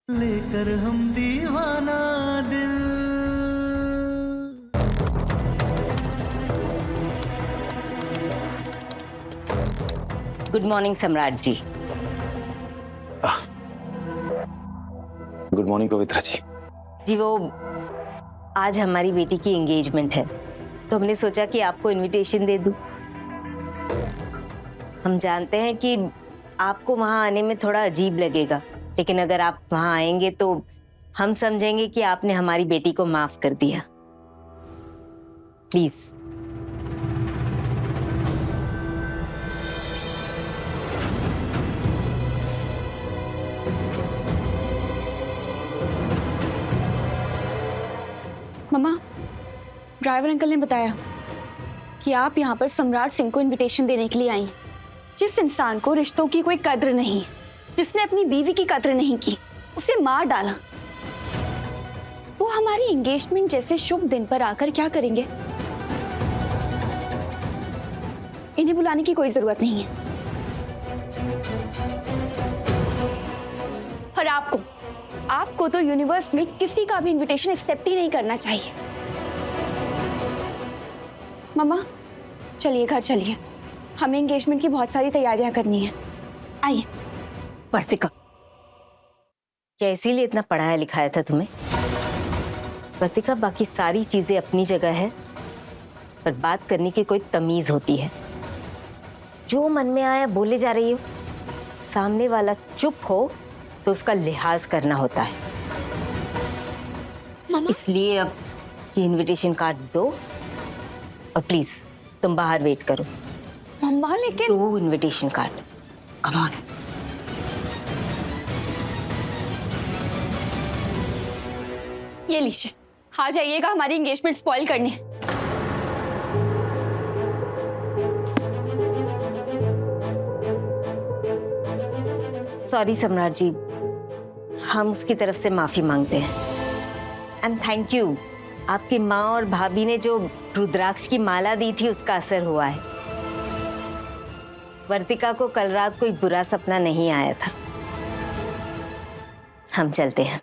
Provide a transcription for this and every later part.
लेकर हम दीवाना दिल। गुड मॉर्निंग सम्राट जी। गुड मॉर्निंग पवित्रा जी। जी वो आज हमारी बेटी की एंगेजमेंट है तो हमने सोचा कि आपको इनविटेशन दे दूं। हम जानते हैं कि आपको वहां आने में थोड़ा अजीब लगेगा, लेकिन अगर आप वहां आएंगे तो हम समझेंगे कि आपने हमारी बेटी को माफ कर दिया। प्लीज। मम्मा, ड्राइवर अंकल ने बताया कि आप यहाँ पर सम्राट सिंह को इनविटेशन देने के लिए आई हैं। जिस इंसान को रिश्तों की कोई कद्र नहीं, जिसने अपनी बीवी की कद्र नहीं की, उसे मार डाला, वो हमारी एंगेजमेंट जैसे शुभ दिन पर आकर क्या करेंगे? इन्हें बुलाने की कोई जरूरत नहीं है। और आपको तो यूनिवर्स में किसी का भी इनविटेशन एक्सेप्ट ही नहीं करना चाहिए। मम्मा, चलिए घर चलिए, हमें एंगेजमेंट की बहुत सारी तैयारियां करनी है। आइए। वर्तिका, क्या इसीलिए इतना पढ़ाया लिखाया था तुम्हें? वर्तिका, बाकी सारी चीजें अपनी जगह है, पर बात करने की कोई तमीज होती है। जो मन में आया बोले जा रही हो। सामने वाला चुप हो तो उसका लिहाज करना होता है। इसलिए अब ये इनविटेशन कार्ड दो और प्लीज तुम बाहर वेट करो। मम्मा लेकिन दो इनविटेशन कार्ड, कम ऑन। ये लीजिए, आ जाइएगा हमारी एंगेजमेंट स्पॉइल करने। सॉरी सम्राट जी, हम उसकी तरफ से माफी मांगते हैं। एंड थैंक यू, आपकी माँ और भाभी ने जो रुद्राक्ष की माला दी थी उसका असर हुआ है। वर्तिका को कल रात कोई बुरा सपना नहीं आया था। हम चलते हैं।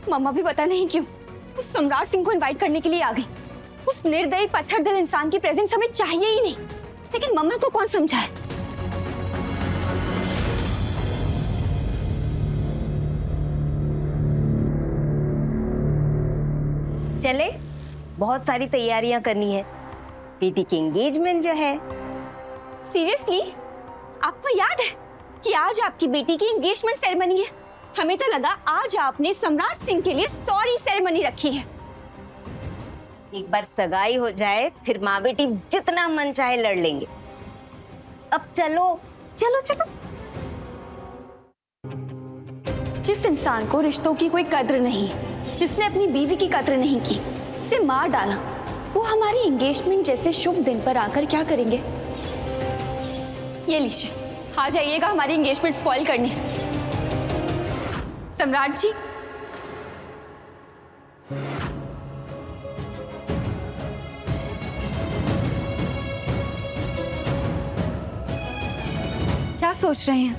मम्मा भी पता नहीं क्यों उस सम्राट सिंह को इनवाइट करने के लिए आ गई। उस निर्दयी पत्थर दिल इंसान की प्रेजेंस हमें चाहिए ही नहीं, लेकिन मम्मा को कौन समझाए? चले, बहुत सारी तैयारियां करनी है। बेटी की एंगेजमेंट जो है। सीरियसली, आपको याद है कि आज आपकी बेटी की एंगेजमेंट सेरेमनी है? हमें तो लगा आज आपने सम्राट सिंह के लिए सॉरी सेरेमनी रखी है। एक बार सगाई हो जाए फिर माँ बेटी जितना मन चाहे लड़ लेंगे। अब चलो चलो चलो। जिस इंसान को रिश्तों की कोई कद्र नहीं, जिसने अपनी बीवी की कद्र नहीं की, उसे मार डाला, वो हमारी एंगेजमेंट जैसे शुभ दिन पर आकर क्या करेंगे? ये लीजिए, आ जाइएगा हमारी एंगेजमेंट स्पॉइल करने। सम्राट जी, क्या सोच रहे हैं?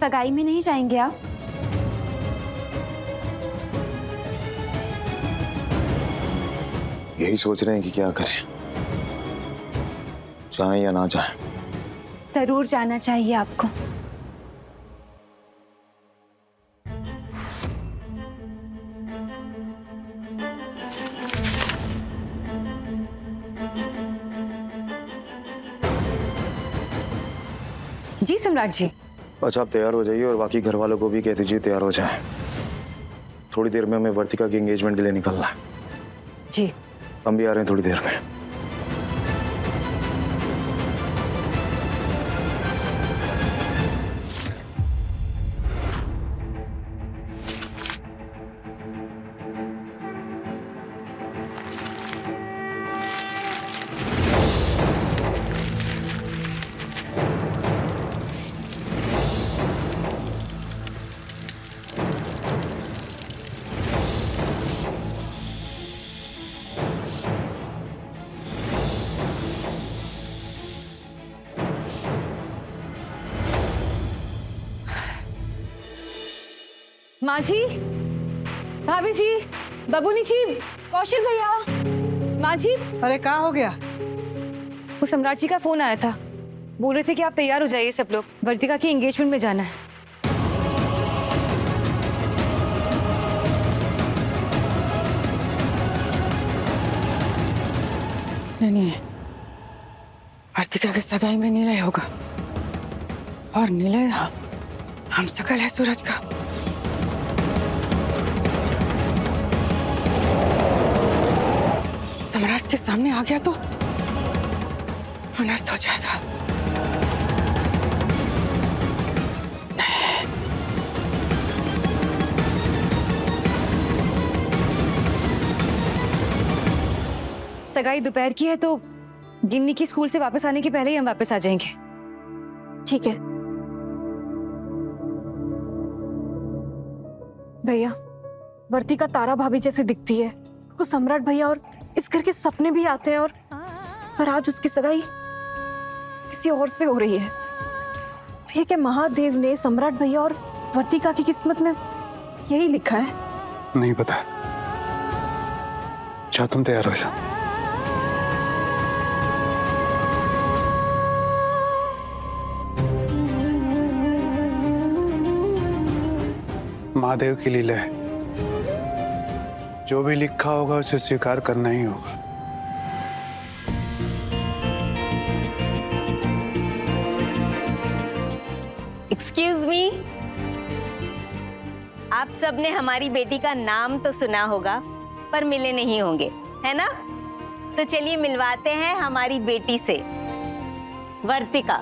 सगाई में नहीं जाएंगे आप? यही सोच रहे हैं कि क्या करें, जाएं या ना जाएं। जरूर जाना चाहिए आपको। जी सम्राट जी। अच्छा, आप तैयार हो जाइए और बाकी घर वालों को भी कह दीजिए तैयार हो जाएं। थोड़ी देर में हमें वर्तिका की एंगेजमेंट के लिए निकलना है। जी हम भी आ रहे हैं थोड़ी देर में। माँ जी, भाभी जी, बबूनी जी, कौशल भैया, माँ जी। अरे क्या हो गया? वो सम्राट जी का फोन आया था, बोल रहे थे कि आप तैयार हो जाइए, सब लोग वर्तिका की एंगेजमेंट में जाना है। नहीं, वर्तिका के सगाई में निलय होगा और निलय हम सकल है सूरज का। सम्राट के सामने आ गया तो अनर्थ हो जाएगा। सगाई दोपहर की है तो गिन्नी की स्कूल से वापस आने के पहले ही हम वापस आ जाएंगे। ठीक है भैया, वर्तिका तारा भाभी जैसे दिखती है, तो सम्राट भैया और इस घर के सपने भी आते हैं, और पर आज उसकी सगाई किसी और से हो रही है। भैया क्या महादेव ने सम्राट भैया और वर्तिका की किस्मत में यही लिखा है? नहीं पता। क्या तुम तैयार हो जाओ। महादेव की लीला है, जो भी लिखा होगा उसे स्वीकार करना ही होगा। एक्सक्यूज मी, आप सबने हमारी बेटी का नाम तो सुना होगा पर मिले नहीं होंगे, है ना? तो चलिए मिलवाते हैं हमारी बेटी से। वर्तिका,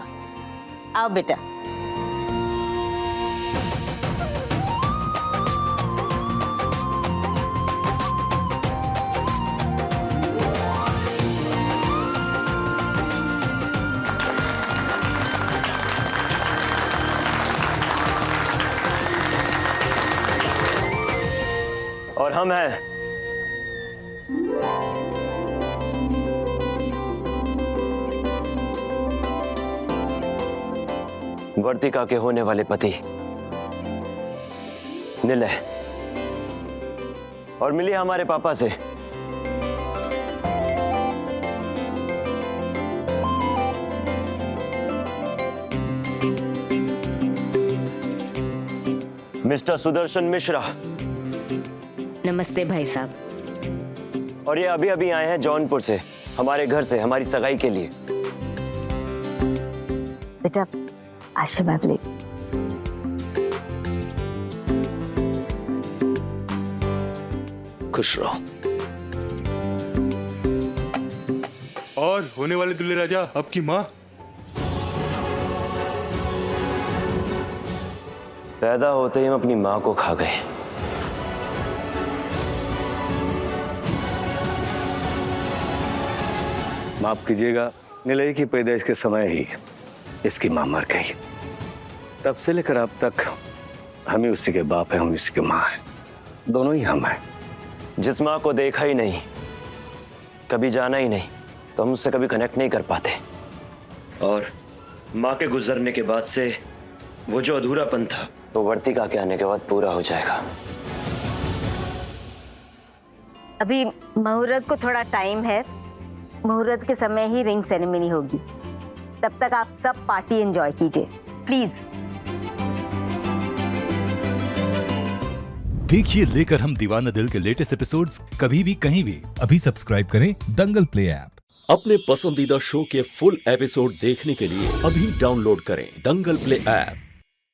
आओ बेटा। और हम हैं वर्तिका के होने वाले पति निलय, और मिलिए हमारे पापा से। मिस्टर सुदर्शन मिश्रा। नमस्ते भाई साहब। और ये अभी अभी आए हैं जौनपुर से, हमारे घर से, हमारी सगाई के लिए। बेटा आशीर्वाद ले। खुश रहो। और होने वाले दूल्हे राजा आपकी माँ। पैदा होते ही हम अपनी माँ को खा गए। माफ कीजिएगा, निलय की पैदाइश के समय ही इसकी मां मर गई। तब से लेकर अब तक हम ही उसी के बाप हैं, हम उसी के मां हैं, दोनों ही हम हैं। जिस माँ को देखा ही नहीं, कभी जाना ही नहीं, तो हम उससे कभी कनेक्ट नहीं कर पाते। और माँ के गुजरने के बाद से वो जो अधूरापन था, वो वर्तिका के आने के बाद पूरा हो जाएगा। अभी मुहूर्त को थोड़ा टाइम है, मुहूर्त के समय ही रिंग सेरेमनी होगी। तब तक आप सब पार्टी एंजॉय कीजिए प्लीज। देखिए लेकर हम दीवाना दिल के लेटेस्ट एपिसोड्स कभी भी कहीं भी। अभी सब्सक्राइब करें दंगल प्ले ऐप। अपने पसंदीदा शो के फुल एपिसोड देखने के लिए अभी डाउनलोड करें दंगल प्ले ऐप।